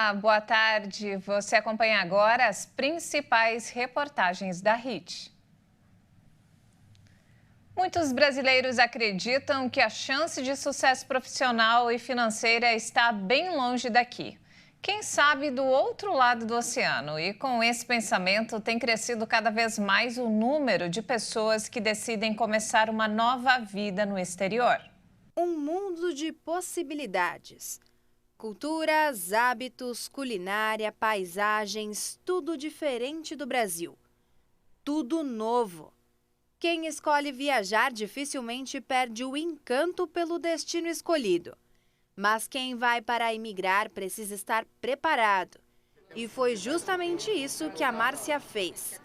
Olá, boa tarde. Você acompanha agora as principais reportagens da HIT. Muitos brasileiros acreditam que a chance de sucesso profissional e financeira está bem longe daqui. Quem sabe do outro lado do oceano. E com esse pensamento tem crescido cada vez mais o número de pessoas que decidem começar uma nova vida no exterior. Um mundo de possibilidades. Culturas, hábitos, culinária, paisagens, tudo diferente do Brasil. Tudo novo. Quem escolhe viajar dificilmente perde o encanto pelo destino escolhido. Mas quem vai para emigrar precisa estar preparado. E foi justamente isso que a Márcia fez.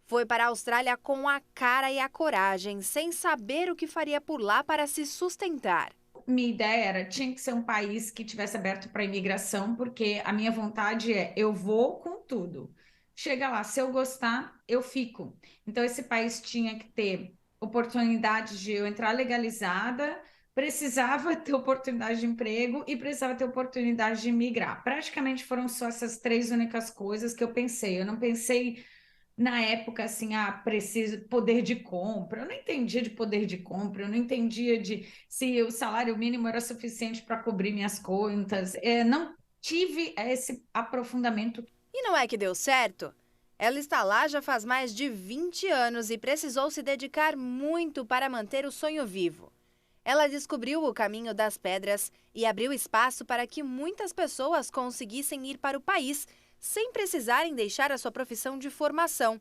Foi para a Austrália com a cara e a coragem, sem saber o que faria por lá para se sustentar. Minha ideia era, tinha que ser um país que tivesse aberto para imigração, porque a minha vontade é, eu vou com tudo. Chega lá, se eu gostar, eu fico. Então, esse país tinha que ter oportunidade de eu entrar legalizada, precisava ter oportunidade de emprego e precisava ter oportunidade de imigrar. Praticamente foram só essas três únicas coisas que eu pensei. Eu não pensei na época, assim, preciso poder de compra. Eu não entendia de poder de compra, eu não entendia de se o salário mínimo era suficiente para cobrir minhas contas. Não tive esse aprofundamento. E não é que deu certo? Ela está lá já faz mais de 20 anos e precisou se dedicar muito para manter o sonho vivo. Ela descobriu o caminho das pedras e abriu espaço para que muitas pessoas conseguissem ir para o país sem precisarem deixar a sua profissão de formação.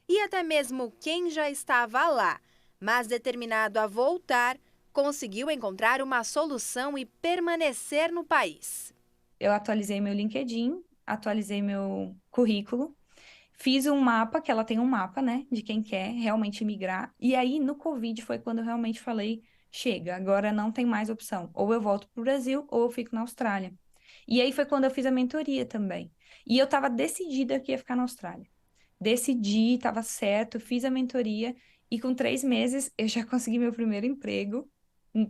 E até mesmo quem já estava lá, mas determinado a voltar, conseguiu encontrar uma solução e permanecer no país. Eu atualizei meu LinkedIn, atualizei meu currículo, fiz um mapa, que ela tem um mapa, né, de quem quer realmente migrar. E aí, no Covid, foi quando eu realmente falei, chega, agora não tem mais opção. Ou eu volto para o Brasil, ou eu fico na Austrália. E aí foi quando eu fiz a mentoria também. E eu estava decidida que ia ficar na Austrália. Decidi, estava certo, fiz a mentoria e com 3 meses eu já consegui meu primeiro emprego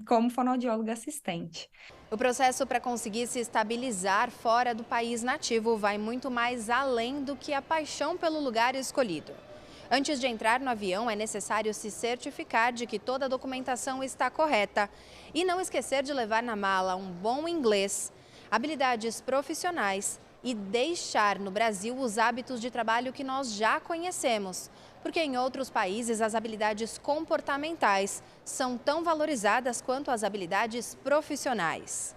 como fonoaudióloga assistente. O processo para conseguir se estabilizar fora do país nativo vai muito mais além do que a paixão pelo lugar escolhido. Antes de entrar no avião, é necessário se certificar de que toda a documentação está correta e não esquecer de levar na mala um bom inglês, habilidades profissionais e deixar no Brasil os hábitos de trabalho que nós já conhecemos, porque em outros países as habilidades comportamentais são tão valorizadas quanto as habilidades profissionais.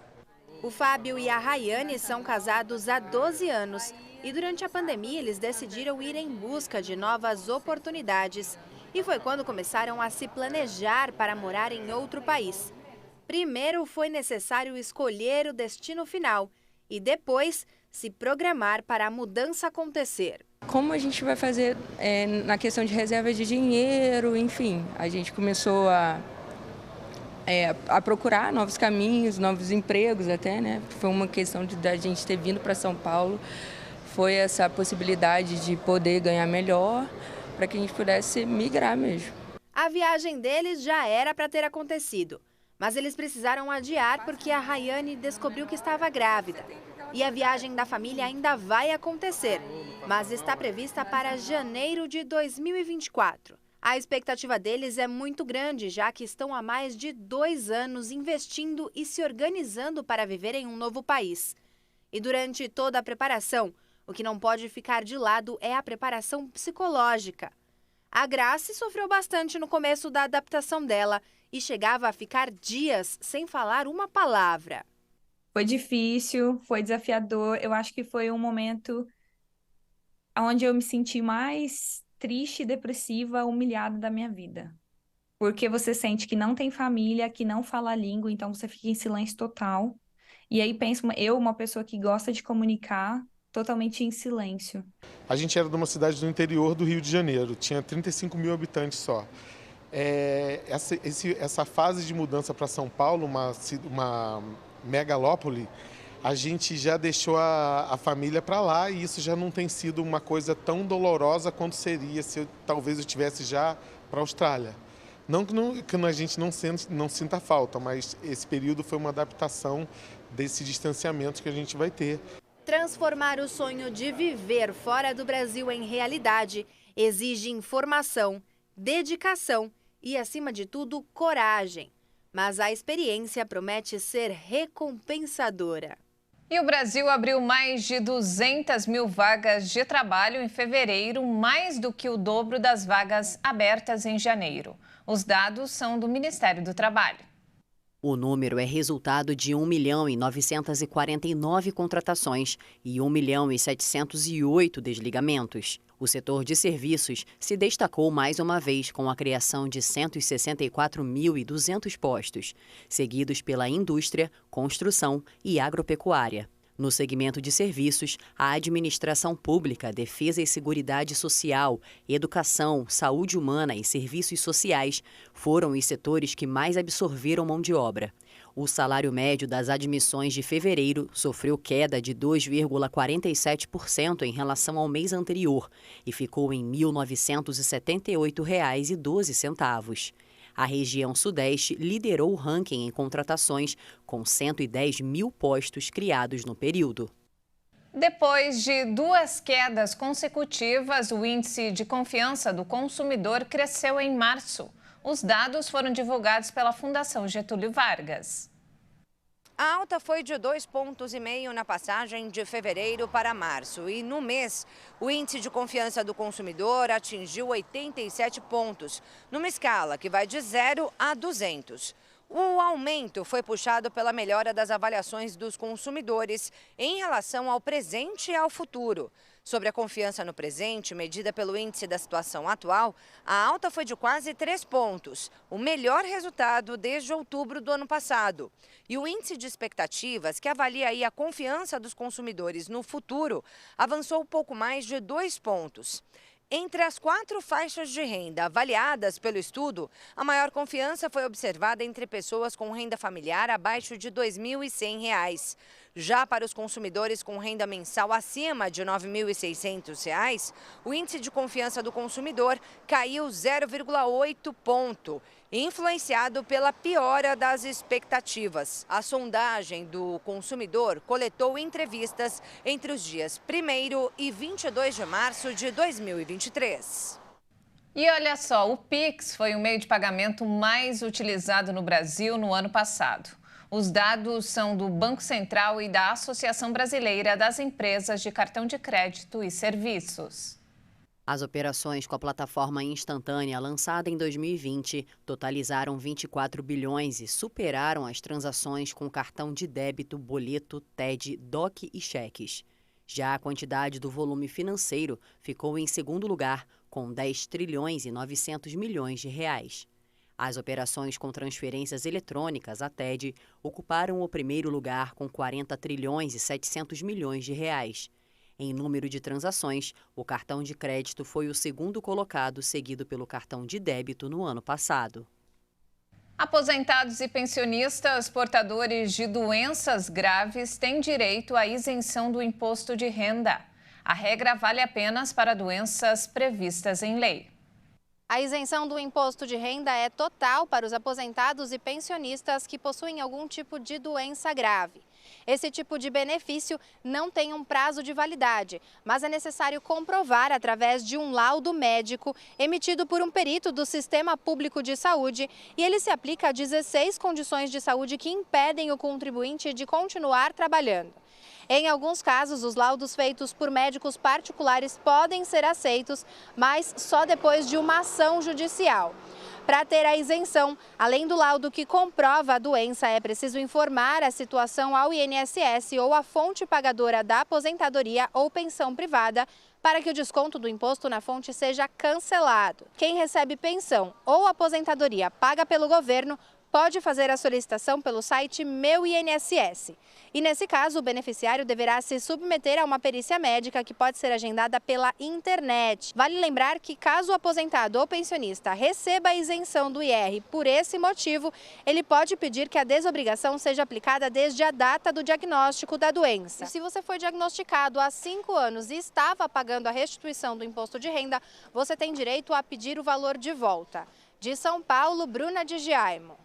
O Fábio e a Rayane são casados há 12 anos e durante a pandemia eles decidiram ir em busca de novas oportunidades. E foi quando começaram a se planejar para morar em outro país. Primeiro foi necessário escolher o destino final e depois se programar para a mudança acontecer. Como a gente vai fazer na questão de reserva de dinheiro, enfim, a gente começou a procurar novos caminhos, novos empregos até, né? Foi uma questão da gente ter vindo para São Paulo, foi essa possibilidade de poder ganhar melhor para que a gente pudesse migrar mesmo. A viagem deles já era para ter acontecido, mas eles precisaram adiar porque a Rayane descobriu que estava grávida. E a viagem da família ainda vai acontecer, mas está prevista para janeiro de 2024. A expectativa deles é muito grande, já que estão há mais de 2 anos investindo e se organizando para viver em um novo país. E durante toda a preparação, o que não pode ficar de lado é a preparação psicológica. A Grace sofreu bastante no começo da adaptação dela e chegava a ficar dias sem falar uma palavra. Foi difícil, foi desafiador. Eu acho que foi um momento onde eu me senti mais triste, depressiva, humilhada da minha vida. Porque você sente que não tem família, que não fala a língua, então você fica em silêncio total. E aí penso, eu, uma pessoa que gosta de comunicar, totalmente em silêncio. A gente era de uma cidade do interior do Rio de Janeiro, tinha 35 mil habitantes só. Essa fase de mudança para São Paulo, uma megalópole, a gente já deixou a família para lá e isso já não tem sido uma coisa tão dolorosa quanto seria se talvez eu estivesse já para a Austrália. Não que a gente não sinta falta, mas esse período foi uma adaptação desse distanciamento que a gente vai ter. Transformar o sonho de viver fora do Brasil em realidade exige informação, dedicação e, acima de tudo, coragem. Mas a experiência promete ser recompensadora. E o Brasil abriu mais de 200 mil vagas de trabalho em fevereiro, mais do que o dobro das vagas abertas em janeiro. Os dados são do Ministério do Trabalho. O número é resultado de 1.949.000 contratações e 1.708.000 desligamentos. O setor de serviços se destacou mais uma vez com a criação de 164.200 postos, seguidos pela indústria, construção e agropecuária. No segmento de serviços, a administração pública, defesa e seguridade social, educação, saúde humana e serviços sociais foram os setores que mais absorveram mão de obra. O salário médio das admissões de fevereiro sofreu queda de 2,47% em relação ao mês anterior e ficou em R$ 1.978,12. A região Sudeste liderou o ranking em contratações, com 110 mil postos criados no período. Depois de 2 quedas consecutivas, o índice de confiança do consumidor cresceu em março. Os dados foram divulgados pela Fundação Getúlio Vargas. A alta foi de 2,5 pontos na passagem de fevereiro para março e no mês o índice de confiança do consumidor atingiu 87 pontos, numa escala que vai de 0 a 200. O aumento foi puxado pela melhora das avaliações dos consumidores em relação ao presente e ao futuro. Sobre a confiança no presente, medida pelo índice da situação atual, a alta foi de quase 3 pontos, o melhor resultado desde outubro do ano passado. E o índice de expectativas, que avalia aí a confiança dos consumidores no futuro, avançou pouco mais de 2 pontos. Entre as 4 faixas de renda avaliadas pelo estudo, a maior confiança foi observada entre pessoas com renda familiar abaixo de R$ 2.100. Já para os consumidores com renda mensal acima de R$ 9.600, o índice de confiança do consumidor caiu 0,8 ponto, influenciado pela piora das expectativas. A sondagem do consumidor coletou entrevistas entre os dias 1º e 22 de março de 2023. E olha só, o Pix foi o meio de pagamento mais utilizado no Brasil no ano passado. Os dados são do Banco Central e da Associação Brasileira das Empresas de Cartão de Crédito e Serviços. As operações com a plataforma instantânea lançada em 2020 totalizaram 24 bilhões e superaram as transações com cartão de débito, boleto, TED, DOC e cheques. Já a quantidade do volume financeiro ficou em segundo lugar, com 10 trilhões e 900 milhões de reais. As operações com transferências eletrônicas, a TED, ocuparam o primeiro lugar com 40 trilhões e 700 milhões de reais. Em número de transações, o cartão de crédito foi o segundo colocado, seguido pelo cartão de débito no ano passado. Aposentados e pensionistas portadores de doenças graves têm direito à isenção do imposto de renda. A regra vale apenas para doenças previstas em lei. A isenção do imposto de renda é total para os aposentados e pensionistas que possuem algum tipo de doença grave. Esse tipo de benefício não tem um prazo de validade, mas é necessário comprovar através de um laudo médico emitido por um perito do Sistema Público de Saúde, e ele se aplica a 16 condições de saúde que impedem o contribuinte de continuar trabalhando. Em alguns casos, os laudos feitos por médicos particulares podem ser aceitos, mas só depois de uma ação judicial. Para ter a isenção, além do laudo que comprova a doença, é preciso informar a situação ao INSS ou à fonte pagadora da aposentadoria ou pensão privada para que o desconto do imposto na fonte seja cancelado. Quem recebe pensão ou aposentadoria paga pelo governo pode fazer a solicitação pelo site Meu INSS. E nesse caso, o beneficiário deverá se submeter a uma perícia médica que pode ser agendada pela internet. Vale lembrar que caso o aposentado ou pensionista receba a isenção do IR por esse motivo, ele pode pedir que a desobrigação seja aplicada desde a data do diagnóstico da doença. E se você foi diagnosticado há 5 anos e estava pagando a restituição do imposto de renda, você tem direito a pedir o valor de volta. De São Paulo, Bruna de Giaimo.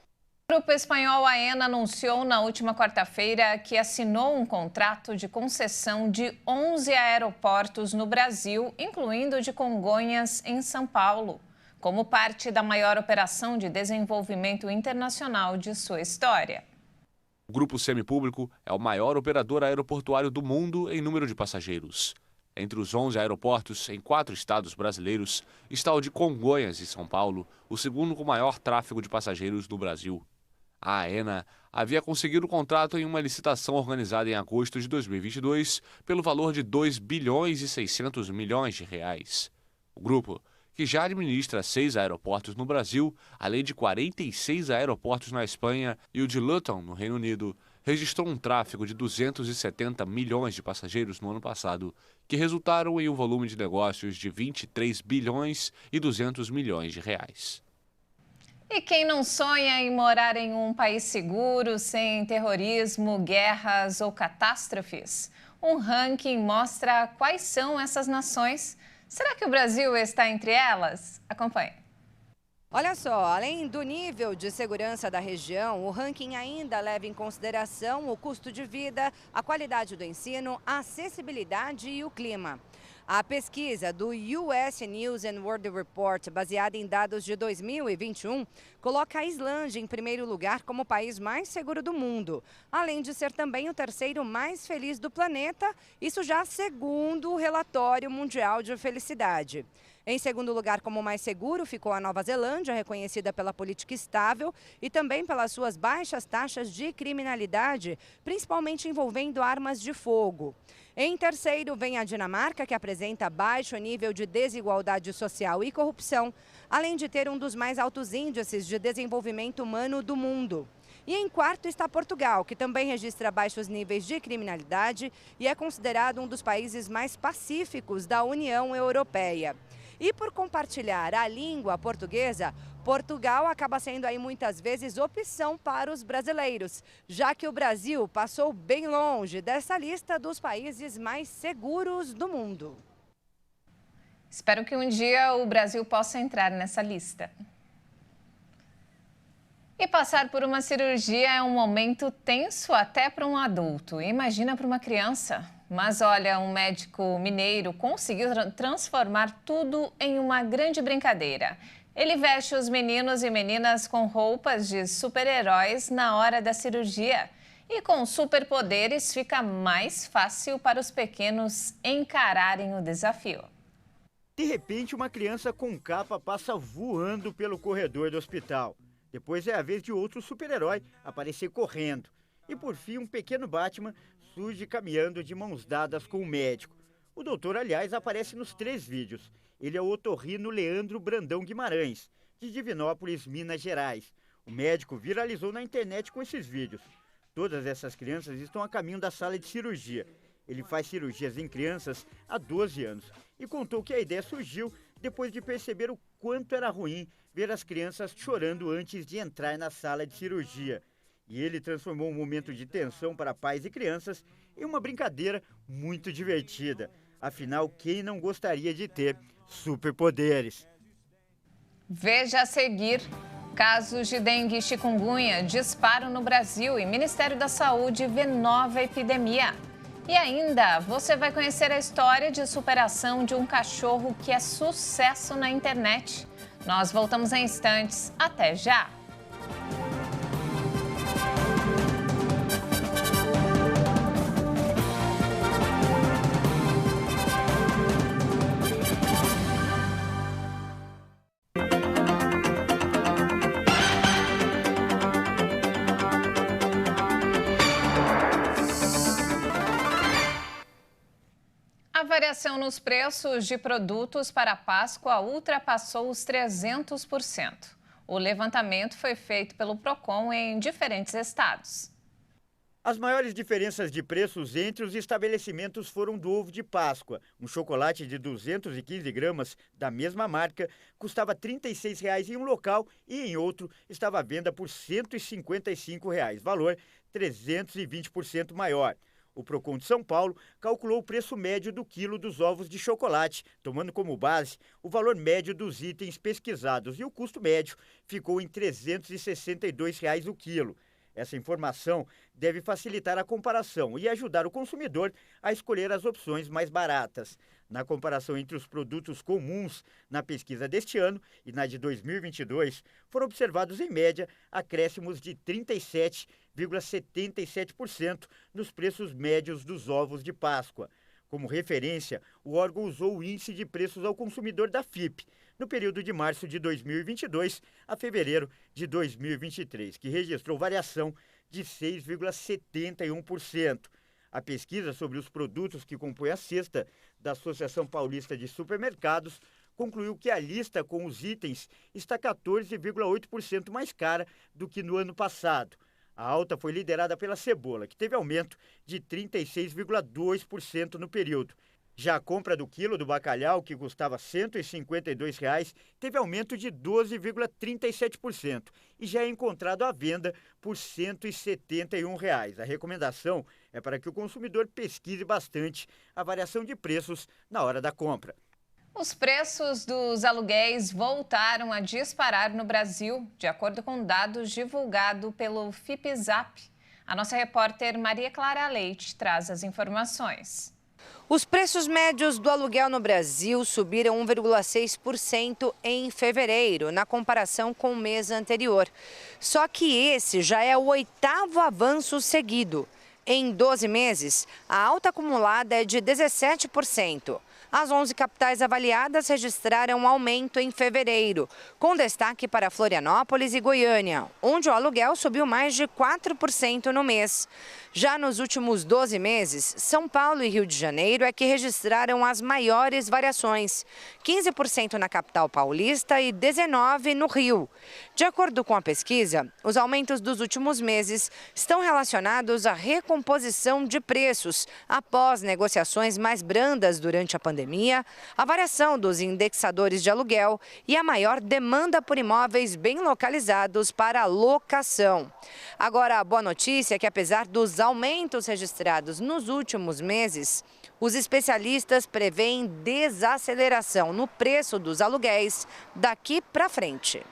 O grupo espanhol Aena anunciou na última quarta-feira que assinou um contrato de concessão de 11 aeroportos no Brasil, incluindo o de Congonhas, em São Paulo, como parte da maior operação de desenvolvimento internacional de sua história. O grupo semipúblico é o maior operador aeroportuário do mundo em número de passageiros. Entre os 11 aeroportos em 4 estados brasileiros está o de Congonhas, em São Paulo, o segundo com maior tráfego de passageiros no Brasil. A Aena havia conseguido o contrato em uma licitação organizada em agosto de 2022 pelo valor de 2 bilhões e 600 milhões de reais. O grupo, que já administra 6 aeroportos no Brasil, além de 46 aeroportos na Espanha e o de Luton, no Reino Unido, registrou um tráfego de 270 milhões de passageiros no ano passado, que resultaram em um volume de negócios de 23 bilhões e 200 milhões de reais. E quem não sonha em morar em um país seguro, sem terrorismo, guerras ou catástrofes? Um ranking mostra quais são essas nações. Será que o Brasil está entre elas? Acompanhe. Olha só, além do nível de segurança da região, o ranking ainda leva em consideração o custo de vida, a qualidade do ensino, a acessibilidade e o clima. A pesquisa do US News and World Report, baseada em dados de 2021, coloca a Islândia em primeiro lugar como o país mais seguro do mundo, além de ser também o terceiro mais feliz do planeta, isso já segundo o relatório mundial de felicidade. Em segundo lugar, como mais seguro, ficou a Nova Zelândia, reconhecida pela política estável e também pelas suas baixas taxas de criminalidade, principalmente envolvendo armas de fogo. Em terceiro, vem a Dinamarca, que apresenta baixo nível de desigualdade social e corrupção, além de ter um dos mais altos índices de desenvolvimento humano do mundo. E em quarto está Portugal, que também registra baixos níveis de criminalidade e é considerado um dos países mais pacíficos da União Europeia. E por compartilhar a língua portuguesa, Portugal acaba sendo aí muitas vezes opção para os brasileiros, já que o Brasil passou bem longe dessa lista dos países mais seguros do mundo. Espero que um dia o Brasil possa entrar nessa lista. E passar por uma cirurgia é um momento tenso até para um adulto. Imagina para uma criança. Mas olha, um médico mineiro conseguiu transformar tudo em uma grande brincadeira. Ele veste os meninos e meninas com roupas de super-heróis na hora da cirurgia. E com superpoderes fica mais fácil para os pequenos encararem o desafio. De repente, uma criança com capa passa voando pelo corredor do hospital. Depois é a vez de outro super-herói aparecer correndo. E por fim, um pequeno Batman surge caminhando de mãos dadas com o médico. O doutor, aliás, aparece nos 3 vídeos. Ele é o otorrino Leandro Brandão Guimarães, de Divinópolis, Minas Gerais. O médico viralizou na internet com esses vídeos. Todas essas crianças estão a caminho da sala de cirurgia. Ele faz cirurgias em crianças há 12 anos e contou que a ideia surgiu depois de perceber o quanto era ruim ver as crianças chorando antes de entrar na sala de cirurgia. E ele transformou um momento de tensão para pais e crianças em uma brincadeira muito divertida. Afinal, quem não gostaria de ter superpoderes? Veja a seguir. Casos de dengue e chikungunya disparam no Brasil e Ministério da Saúde vê nova epidemia. E ainda, você vai conhecer a história de superação de um cachorro que é sucesso na internet. Nós voltamos em instantes. Até já! A variação nos preços de produtos para a Páscoa ultrapassou os 300%. O levantamento foi feito pelo Procon em diferentes estados. As maiores diferenças de preços entre os estabelecimentos foram do ovo de Páscoa. Um chocolate de 215 gramas da mesma marca custava R$ 36,00 em um local e em outro estava à venda por R$ 155,00, valor 320% maior. O Procon de São Paulo calculou o preço médio do quilo dos ovos de chocolate, tomando como base o valor médio dos itens pesquisados, e o custo médio ficou em R$ 362 o quilo. Essa informação deve facilitar a comparação e ajudar o consumidor a escolher as opções mais baratas. Na comparação entre os produtos comuns na pesquisa deste ano e na de 2022, foram observados, em média, acréscimos de 37,77% nos preços médios dos ovos de Páscoa. Como referência, o órgão usou o Índice de Preços ao Consumidor da FIPE, no período de março de 2022 a fevereiro de 2023, que registrou variação de 6,71%. A pesquisa sobre os produtos que compõem a cesta da Associação Paulista de Supermercados concluiu que a lista com os itens está 14,8% mais cara do que no ano passado. A alta foi liderada pela cebola, que teve aumento de 36,2% no período. Já a compra do quilo do bacalhau, que custava R$ 152, teve aumento de 12,37% e já é encontrado à venda por R$ 171. A recomendação é para que o consumidor pesquise bastante a variação de preços na hora da compra. Os preços dos aluguéis voltaram a disparar no Brasil, de acordo com dados divulgados pelo Fipzap. A nossa repórter Maria Clara Leite traz as informações. Os preços médios do aluguel no Brasil subiram 1,6% em fevereiro, na comparação com o mês anterior. Só que esse já é o 8º avanço seguido. Em 12 meses, a alta acumulada é de 17%. As 11 capitais avaliadas registraram um aumento em fevereiro, com destaque para Florianópolis e Goiânia, onde o aluguel subiu mais de 4% no mês. Já nos últimos 12 meses, São Paulo e Rio de Janeiro é que registraram as maiores variações, 15% na capital paulista e 19% no Rio. De acordo com a pesquisa, os aumentos dos últimos meses estão relacionados à recomposição de preços após negociações mais brandas durante a pandemia, a variação dos indexadores de aluguel e a maior demanda por imóveis bem localizados para locação. Agora, a boa notícia é que, apesar dos aumentos registrados nos últimos meses, os especialistas preveem desaceleração no preço dos aluguéis daqui para frente.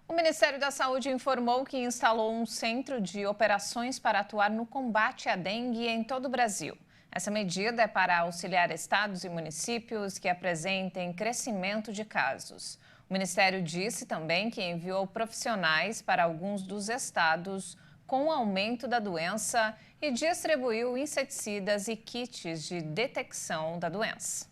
O Ministério da Saúde informou que instalou um centro de operações para atuar no combate à dengue em todo o Brasil. Essa medida é para auxiliar estados e municípios que apresentem crescimento de casos. O Ministério disse também que enviou profissionais para alguns dos estados com o aumento da doença e distribuiu inseticidas e kits de detecção da doença.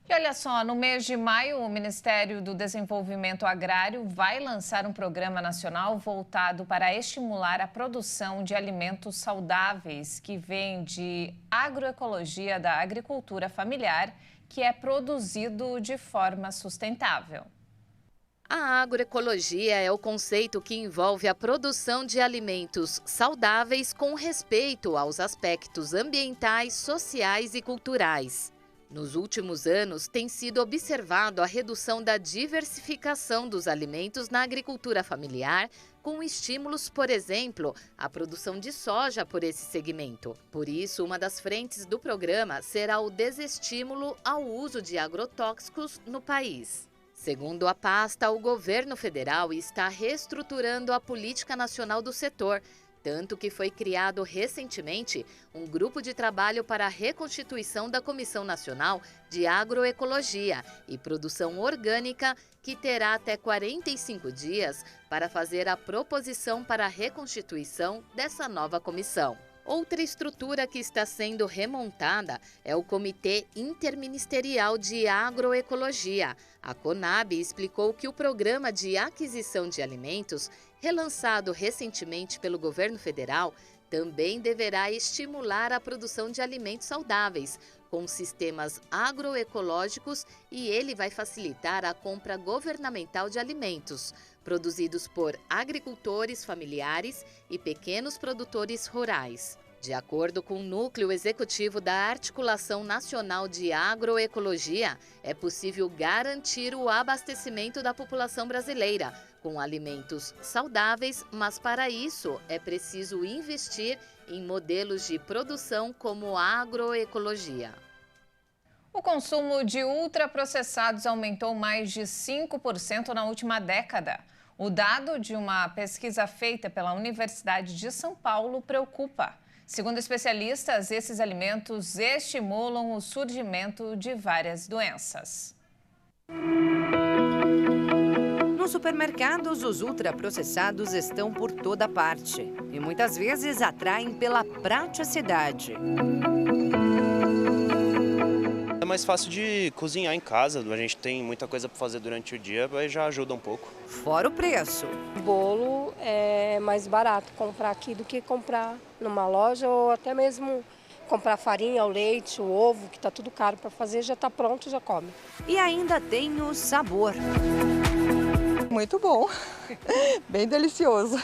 E olha só, no mês de maio, o Ministério do Desenvolvimento Agrário vai lançar um programa nacional voltado para estimular a produção de alimentos saudáveis, que vem de agroecologia da agricultura familiar, que é produzido de forma sustentável. A agroecologia é o conceito que envolve a produção de alimentos saudáveis com respeito aos aspectos ambientais, sociais e culturais. Nos últimos anos, tem sido observado a redução da diversificação dos alimentos na agricultura familiar, com estímulos, por exemplo, à produção de soja por esse segmento. Por isso, uma das frentes do programa será o desestímulo ao uso de agrotóxicos no país. Segundo a pasta, o governo federal está reestruturando a política nacional do setor, tanto que foi criado recentemente um grupo de trabalho para a reconstituição da Comissão Nacional de Agroecologia e Produção Orgânica, que terá até 45 dias para fazer a proposição para a reconstituição dessa nova comissão. Outra estrutura que está sendo remontada é o Comitê Interministerial de Agroecologia. A CONAB explicou que o Programa de Aquisição de Alimentos, relançado recentemente pelo governo federal, também deverá estimular a produção de alimentos saudáveis, com sistemas agroecológicos, e ele vai facilitar a compra governamental de alimentos, produzidos por agricultores familiares e pequenos produtores rurais. De acordo com o Núcleo Executivo da Articulação Nacional de Agroecologia, é possível garantir o abastecimento da população brasileira com alimentos saudáveis, mas para isso é preciso investir em modelos de produção como a agroecologia. O consumo de ultraprocessados aumentou mais de 5% na última década. O dado de uma pesquisa feita pela Universidade de São Paulo preocupa. Segundo especialistas, esses alimentos estimulam o surgimento de várias doenças. Nos supermercados, os ultraprocessados estão por toda parte e muitas vezes atraem pela praticidade. É mais fácil de cozinhar em casa, a gente tem muita coisa para fazer durante o dia, mas já ajuda um pouco. Fora o preço. O bolo é mais barato comprar aqui do que comprar numa loja ou até mesmo comprar farinha, o leite, o ovo, que está tudo caro para fazer, já está pronto, já come. E ainda tem o sabor. Muito bom, bem delicioso.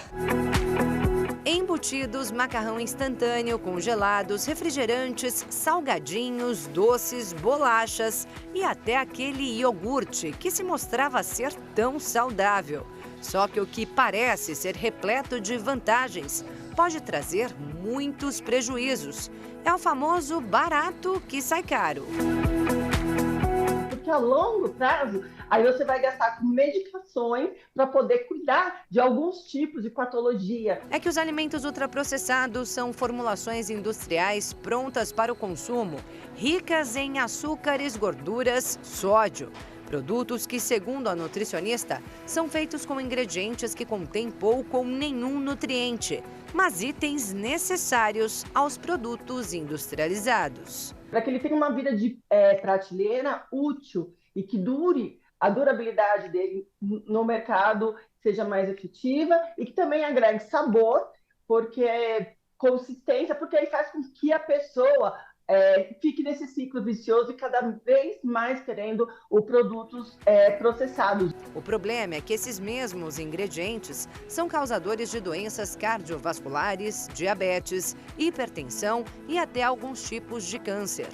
Embutidos, macarrão instantâneo, congelados, refrigerantes, salgadinhos, doces, bolachas e até aquele iogurte que se mostrava ser tão saudável. Só que o que parece ser repleto de vantagens pode trazer muitos prejuízos. É o famoso barato que sai caro. Porque a longo prazo, aí você vai gastar com medicações para poder cuidar de alguns tipos de patologia. É que os alimentos ultraprocessados são formulações industriais prontas para o consumo, ricas em açúcares, gorduras, sódio. Produtos que, segundo a nutricionista, são feitos com ingredientes que contêm pouco ou nenhum nutriente, mas itens necessários aos produtos industrializados. Para que ele tenha uma vida de prateleira útil e que dure, a durabilidade dele no mercado seja mais efetiva e que também agregue sabor, porque consistência, porque aí faz com que a pessoa fique nesse ciclo vicioso e cada vez mais querendo os produtos processados. O problema é que esses mesmos ingredientes são causadores de doenças cardiovasculares, diabetes, hipertensão e até alguns tipos de câncer.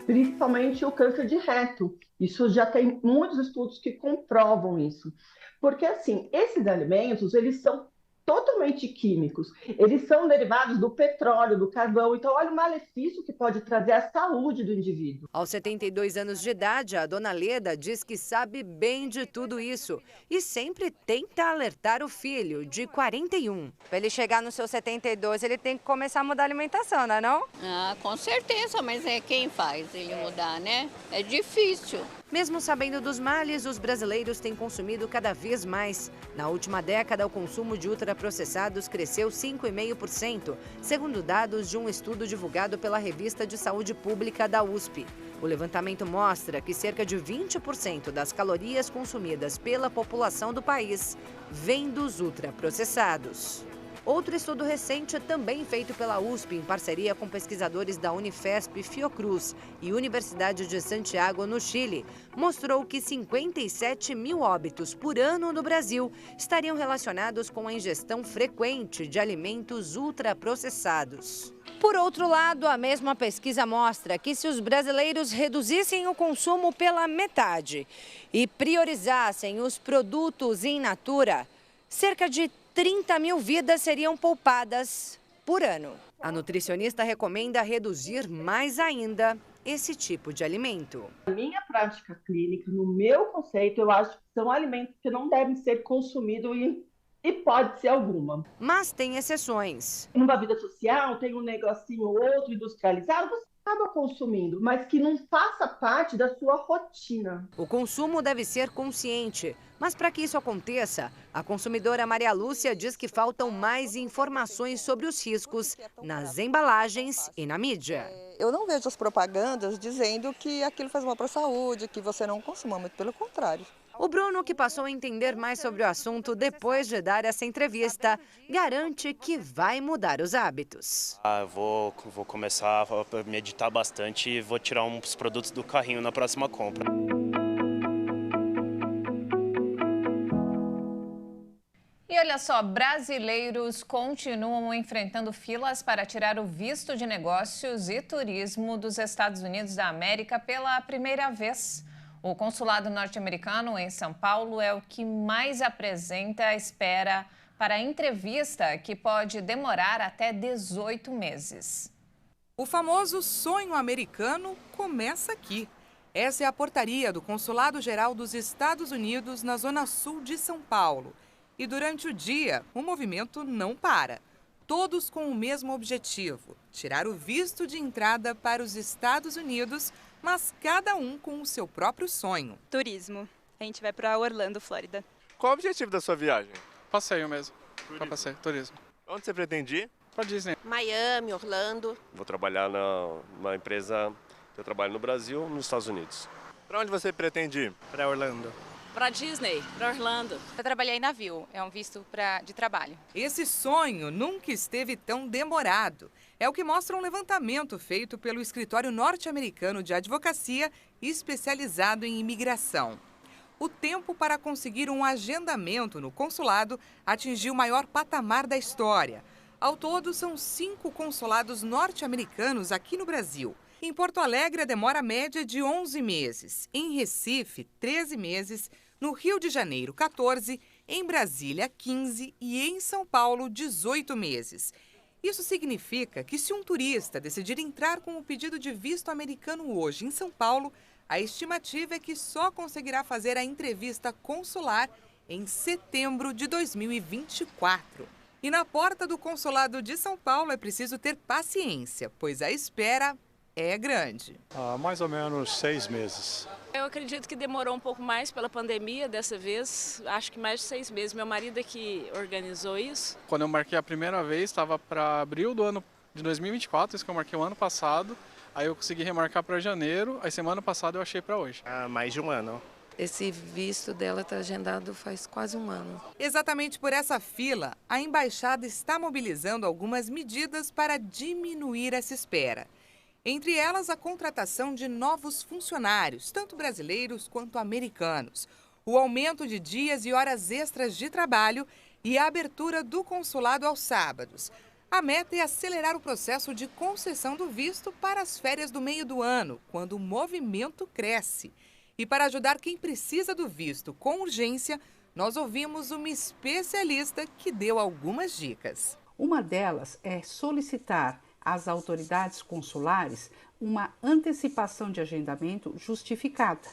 Principalmente o câncer de reto. Isso já tem muitos estudos que comprovam isso. Porque, assim, esses alimentos, eles são totalmente químicos. Eles são derivados do petróleo, do carvão. Então, olha o malefício que pode trazer à saúde do indivíduo. Aos 72 anos de idade, a dona Leda diz que sabe bem de tudo isso e sempre tenta alertar o filho, de 41. Para ele chegar no seu 72, ele tem que começar a mudar a alimentação, não é não? Ah, com certeza, mas é quem faz ele mudar, né? É difícil. Mesmo sabendo dos males, os brasileiros têm consumido cada vez mais. Na última década, o consumo de ultraprocessados cresceu 5,5%, segundo dados de um estudo divulgado pela Revista de Saúde Pública da USP. O levantamento mostra que cerca de 20% das calorias consumidas pela população do país vem dos ultraprocessados. Outro estudo recente, também feito pela USP, em parceria com pesquisadores da Unifesp, Fiocruz e Universidade de Santiago, no Chile, mostrou que 57 mil óbitos por ano no Brasil estariam relacionados com a ingestão frequente de alimentos ultraprocessados. Por outro lado, a mesma pesquisa mostra que se os brasileiros reduzissem o consumo pela metade e priorizassem os produtos in natura, cerca de 30 mil vidas seriam poupadas por ano. A nutricionista recomenda reduzir mais ainda esse tipo de alimento. Na minha prática clínica, no meu conceito, eu acho que são alimentos que não devem ser consumidos em hipótese alguma. Mas tem exceções. Numa vida social, tem um negocinho ou outro industrializado, você acaba consumindo, mas que não faça parte da sua rotina. O consumo deve ser consciente, mas para que isso aconteça, a consumidora Maria Lúcia diz que faltam mais informações sobre os riscos nas embalagens e na mídia. Eu não vejo as propagandas dizendo que aquilo faz mal para a saúde, que você não consuma, muito pelo contrário. O Bruno, que passou a entender mais sobre o assunto depois de dar essa entrevista, garante que vai mudar os hábitos. Vou começar a meditar bastante e vou tirar uns produtos do carrinho na próxima compra. E olha só, brasileiros continuam enfrentando filas para tirar o visto de negócios e turismo dos Estados Unidos da América pela primeira vez. O consulado norte-americano em São Paulo é o que mais apresenta a espera para a entrevista, que pode demorar até 18 meses. O famoso sonho americano começa aqui. Essa é a portaria do Consulado-Geral dos Estados Unidos na Zona Sul de São Paulo. E durante o dia, o movimento não para. Todos com o mesmo objetivo: tirar o visto de entrada para os Estados Unidos, mas cada um com o seu próprio sonho. Turismo. A gente vai para Orlando, Flórida. Qual o objetivo da sua viagem? Passeio mesmo. Para passeio, turismo. Onde você pretende ir? Para Disney. Miami, Orlando. Vou trabalhar numa empresa que eu trabalho no Brasil, nos Estados Unidos. Para onde você pretende ir? Para Orlando. Para Disney, para Orlando. Eu trabalhei em navio, é um visto de trabalho. Esse sonho nunca esteve tão demorado. É o que mostra um levantamento feito pelo escritório norte-americano de advocacia especializado em imigração. O tempo para conseguir um agendamento no consulado atingiu o maior patamar da história. Ao todo, são 5 consulados norte-americanos aqui no Brasil. Em Porto Alegre, a demora média de 11 meses. Em Recife, 13 meses. No Rio de Janeiro, 14. Em Brasília, 15. E em São Paulo, 18 meses. Isso significa que se um turista decidir entrar com o pedido de visto americano hoje em São Paulo, a estimativa é que só conseguirá fazer a entrevista consular em setembro de 2024. E na porta do consulado de São Paulo é preciso ter paciência, pois a espera é grande. Mais ou menos 6 meses. Eu acredito que demorou um pouco mais pela pandemia dessa vez, acho que mais de 6 meses. Meu marido é que organizou isso. Quando eu marquei a primeira vez, estava para abril do ano de 2024, isso que eu marquei o ano passado. Aí eu consegui remarcar para janeiro, aí semana passada eu achei para hoje. Mais de um ano. Esse visto dela está agendado faz quase um ano. Exatamente por essa fila, a embaixada está mobilizando algumas medidas para diminuir essa espera. Entre elas, a contratação de novos funcionários, tanto brasileiros quanto americanos, o aumento de dias e horas extras de trabalho e a abertura do consulado aos sábados. A meta é acelerar o processo de concessão do visto para as férias do meio do ano, quando o movimento cresce. E para ajudar quem precisa do visto com urgência, nós ouvimos uma especialista que deu algumas dicas. Uma delas é solicitar às autoridades consulares uma antecipação de agendamento justificada.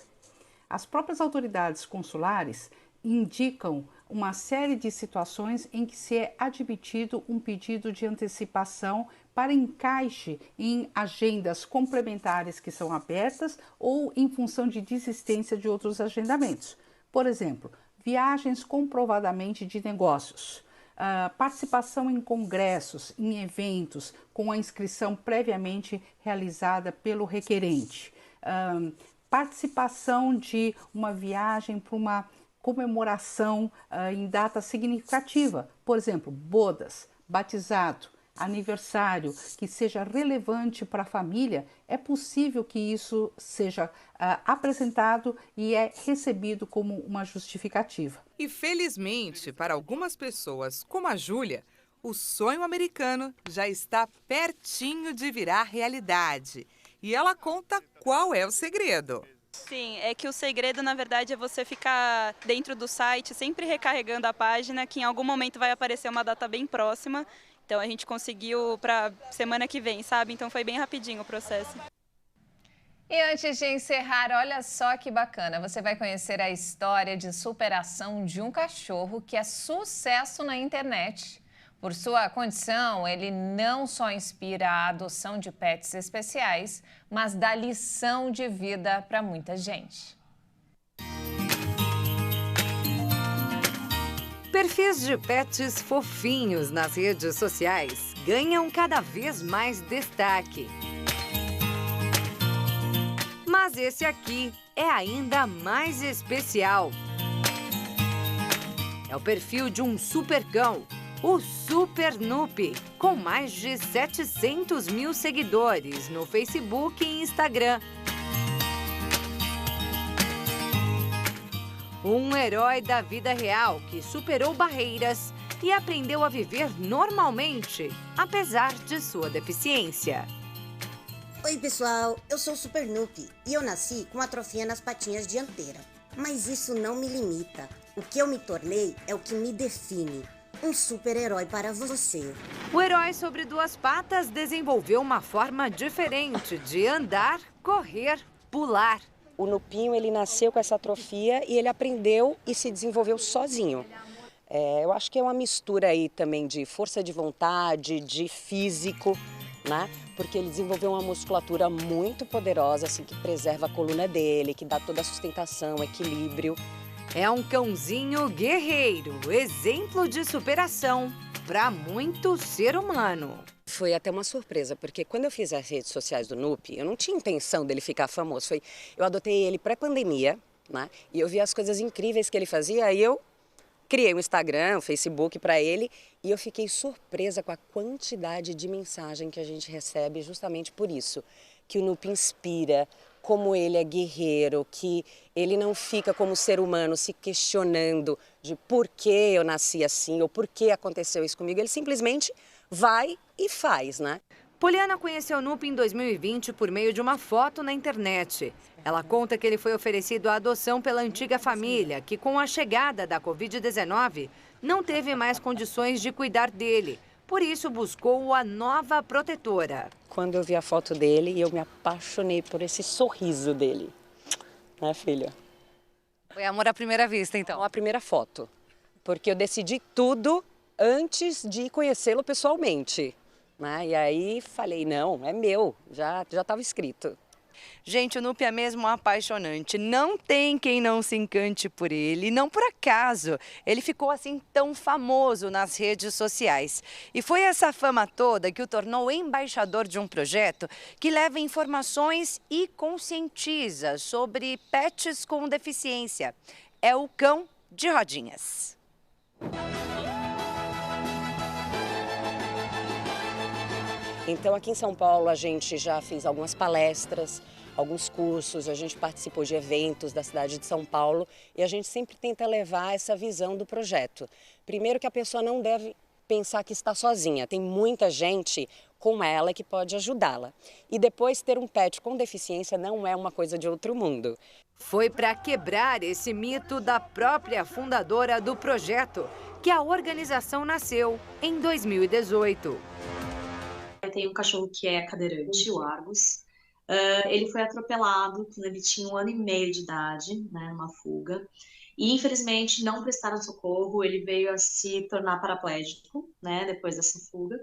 As próprias autoridades consulares indicam uma série de situações em que se é admitido um pedido de antecipação para encaixe em agendas complementares que são abertas ou em função de desistência de outros agendamentos. Por exemplo, viagens comprovadamente de negócios, participação em congressos, em eventos com a inscrição previamente realizada pelo requerente, participação de uma viagem para uma comemoração em data significativa, por exemplo, bodas, batizado, aniversário, que seja relevante para a família, é possível que isso seja apresentado e é recebido como uma justificativa. E felizmente, para algumas pessoas, como a Júlia, o sonho americano já está pertinho de virar realidade. E ela conta qual é o segredo. Sim, é que o segredo, na verdade, é você ficar dentro do site, sempre recarregando a página, que em algum momento vai aparecer uma data bem próxima. Então a gente conseguiu para semana que vem, sabe? Então foi bem rapidinho o processo. E antes de encerrar, olha só que bacana, você vai conhecer a história de superação de um cachorro que é sucesso na internet. Por sua condição, ele não só inspira a adoção de pets especiais, mas dá lição de vida para muita gente. Perfis de pets fofinhos nas redes sociais ganham cada vez mais destaque. Mas esse aqui é ainda mais especial. É o perfil de um supercão, o Super Nupi, com mais de 700 mil seguidores no Facebook e Instagram. Um herói da vida real que superou barreiras e aprendeu a viver normalmente, apesar de sua deficiência. Oi pessoal, eu sou o Super Nupi e eu nasci com atrofia nas patinhas dianteiras. Mas isso não me limita. O que eu me tornei é o que me define. um super-herói para você. O herói sobre duas patas desenvolveu uma forma diferente de andar, correr, pular. O Nupinho, ele nasceu com essa atrofia e ele aprendeu e se desenvolveu sozinho. Eu acho que é uma mistura aí também de força de vontade, de físico, né? Porque ele desenvolveu uma musculatura muito poderosa, assim, que preserva a coluna dele, que dá toda a sustentação, equilíbrio. É um cãozinho guerreiro, exemplo de superação para muito ser humano. Foi até uma surpresa, porque quando eu fiz as redes sociais do Nupi, eu não tinha intenção dele ficar famoso. Eu adotei ele pré-pandemia, né? E eu vi as coisas incríveis que ele fazia, aí eu criei um Instagram, um Facebook para ele, e eu fiquei surpresa com a quantidade de mensagem que a gente recebe justamente por isso, que o Nupi inspira, como ele é guerreiro, que ele não fica como ser humano se questionando de por que eu nasci assim ou por que aconteceu isso comigo. Ele simplesmente vai e faz, né? Poliana conheceu o Nupi em 2020 por meio de uma foto na internet. Ela conta que ele foi oferecido à adoção pela antiga família, que com a chegada da Covid-19 não teve mais condições de cuidar dele. Por isso buscou a nova protetora. Quando eu vi a foto dele, eu me apaixonei por esse sorriso dele. Né, filha? Foi amor à primeira vista, então? A primeira foto. Porque eu decidi tudo antes de conhecê-lo pessoalmente. Né? E aí falei, não, é meu, já estava escrito. Gente, o Nupi é mesmo apaixonante. Não tem quem não se encante por ele. Não por acaso ele ficou assim tão famoso nas redes sociais. E foi essa fama toda que o tornou embaixador de um projeto que leva informações e conscientiza sobre pets com deficiência. É o Cão de Rodinhas. Então, aqui em São Paulo, a gente já fez algumas palestras, alguns cursos, a gente participou de eventos da cidade de São Paulo e a gente sempre tenta levar essa visão do projeto. Primeiro que a pessoa não deve pensar que está sozinha, tem muita gente com ela que pode ajudá-la. E depois, ter um pet com deficiência não é uma coisa de outro mundo. Foi para quebrar esse mito da própria fundadora do projeto que a organização nasceu em 2018. Eu tenho um cachorro que é cadeirante, o Argus. Ele foi atropelado quando ele tinha 1 ano e meio de idade, né, numa fuga. E, infelizmente, não prestaram socorro. Ele veio a se tornar paraplégico, né, depois dessa fuga.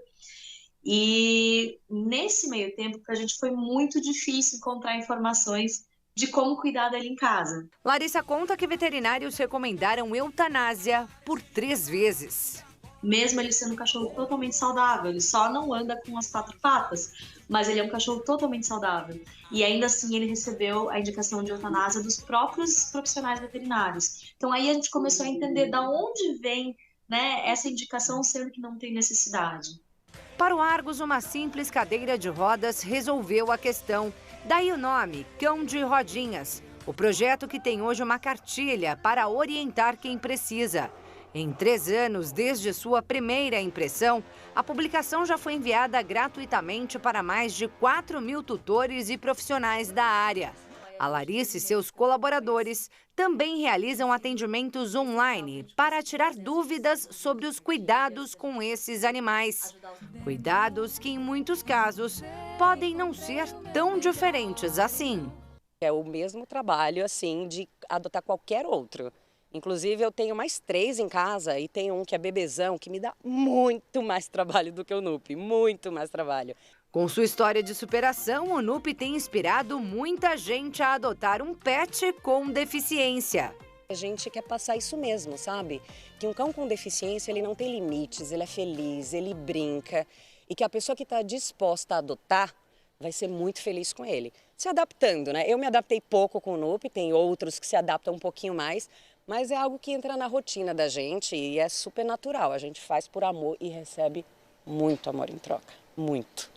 E, nesse meio tempo, para a gente foi muito difícil encontrar informações de como cuidar dele em casa. Larissa conta que veterinários recomendaram eutanásia por 3 vezes. Mesmo ele sendo um cachorro totalmente saudável, ele só não anda com as 4 patas, mas ele é um cachorro totalmente saudável. E ainda assim ele recebeu a indicação de eutanásia dos próprios profissionais veterinários. Então aí a gente começou a entender de onde vem, né, essa indicação, sendo que não tem necessidade. Para o Argus, uma simples cadeira de rodas resolveu a questão. Daí o nome, Cão de Rodinhas. O projeto que tem hoje uma cartilha para orientar quem precisa. Em 3 anos, desde sua primeira impressão, a publicação já foi enviada gratuitamente para mais de 4.000 tutores e profissionais da área. A Larissa e seus colaboradores também realizam atendimentos online para tirar dúvidas sobre os cuidados com esses animais. Cuidados que, em muitos casos, podem não ser tão diferentes assim. É o mesmo trabalho, assim, de adotar qualquer outro. Inclusive, eu tenho mais 3 em casa e tenho um que é bebezão, que me dá muito mais trabalho do que o Nupi, muito mais trabalho. Com sua história de superação, o Nupi tem inspirado muita gente a adotar um pet com deficiência. A gente quer passar isso mesmo, sabe? Que um cão com deficiência, ele não tem limites, ele é feliz, ele brinca. E que a pessoa que está disposta a adotar vai ser muito feliz com ele. Se adaptando, né? Eu me adaptei pouco com o Nupi, tem outros que se adaptam um pouquinho mais, mas é algo que entra na rotina da gente e é super natural. A gente faz por amor e recebe muito amor em troca, muito.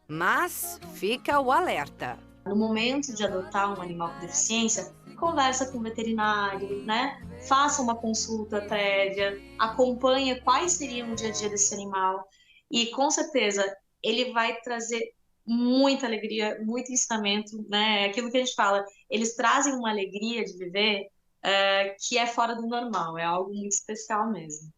Mas fica o alerta. No momento de adotar um animal com deficiência, conversa com o veterinário, né? Faça uma consulta prévia, acompanhe quais seriam o dia a dia desse animal e com certeza ele vai trazer muita alegria, muito ensinamento, né? Aquilo que a gente fala, eles trazem uma alegria de viver que é fora do normal, é algo muito especial mesmo.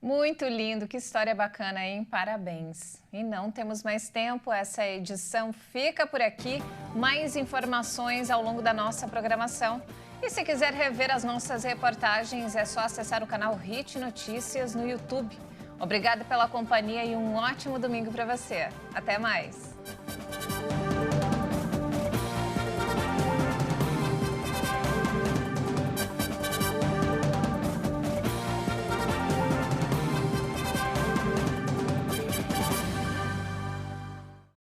Muito lindo, que história bacana, hein? Parabéns. E não temos mais tempo, essa edição fica por aqui. Mais informações ao longo da nossa programação. E se quiser rever as nossas reportagens, é só acessar o canal Hit Notícias no YouTube. Obrigada pela companhia e um ótimo domingo para você. Até mais.